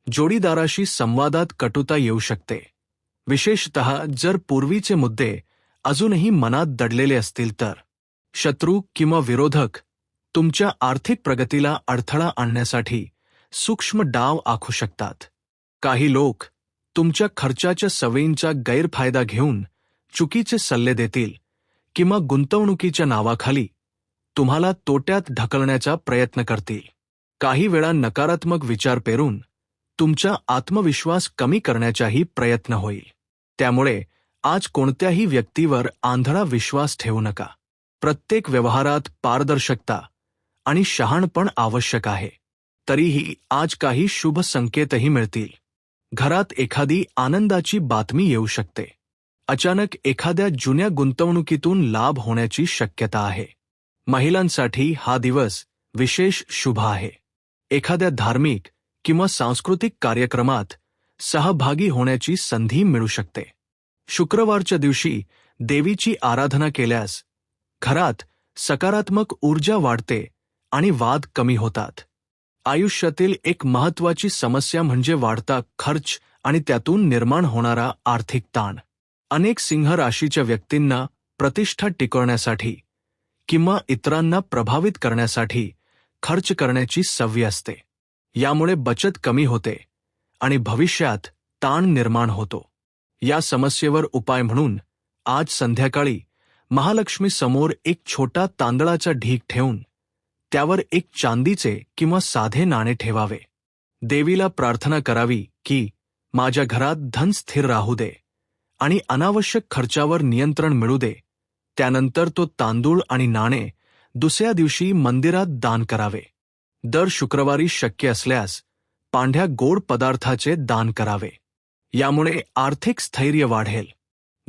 जोडीदाराशी संवादात कटुता येऊ शकते, विशेषतः जर पूर्वीचे मुद्दे अजूनही मनात दडलेले असतील तर. शत्रू किंवा विरोधक तुमच्या आर्थिक प्रगतीला अडथळा आणण्यासाठी सूक्ष्म डाव आखू शकतात. काही लोक तुमच्या खर्चाच्या सवयींचा गैरफायदा घेऊन चुकीचे सल्ले देतील किंवा गुंतवणुकीच्या नावाखाली तुम्हाला तोट्यात ढकलण्याचा प्रयत्न करतील. काही वेळा नकारात्मक विचार पेरून तुमचा आत्मविश्वास कमी करण्याचाही प्रयत्न होईल. त्यामुळे आज कोणत्याही व्यक्तीवर आंधळा विश्वास ठेवू नका. प्रत्येक व्यवहारात पारदर्शकता आणि शहाणपण आवश्यक आहे. तरीही आज काही शुभ संकेतही मिळतील. घरात एखादी आनंदाची बातमी येऊ शकते. अचानक एखाद्या जुन्या गुंतवणुकीतून लाभ होण्याची शक्यता आहे. महिलांसाठी हा दिवस विशेष शुभ आहे. एखाद्या धार्मिक किंवा सांस्कृतिक कार्यक्रमात सहभागी होण्याची संधी मिळू शकते. शुक्रवारच्या दिवशी देवीची आराधना केल्यास घरात सकारात्मक ऊर्जा वाढते आणि वाद कमी होतात. आयुष्यातील एक महत्त्वाची समस्या म्हणजे वाढता खर्च आणि त्यातून निर्माण होणारा आर्थिक ताण. अनेक सिंह राशीच्या व्यक्तींना प्रतिष्ठा टिकवण्यासाठी किंवा इतरांना प्रभावित करण्यासाठी खर्च करण्याची सवय असते. यामुळे बचत कमी होते आणि भविष्यात ताण निर्माण होतो. या समस्येवर उपाय म्हणून आज संध्याकाळी महालक्ष्मी समोर एक छोटा तांदळाचा ढीग ठेवून त्यावर एक चांदीचे किंवा साधे नाणे ठेवावे. देवीला प्रार्थना करावी की माझ्या घरात धन स्थिर राहू दे आणि अनावश्यक खर्चावर नियंत्रण मिळू दे. त्यानंतर तो तांदूळ आणि नाणे दुसऱ्या दिवशी मंदिरात दान करावे. दर शुक्रवारी शक्य असल्यास पांढऱ्या गोड पदार्थाचे दान करावे. यामुळे आर्थिक स्थैर्य वाढेल.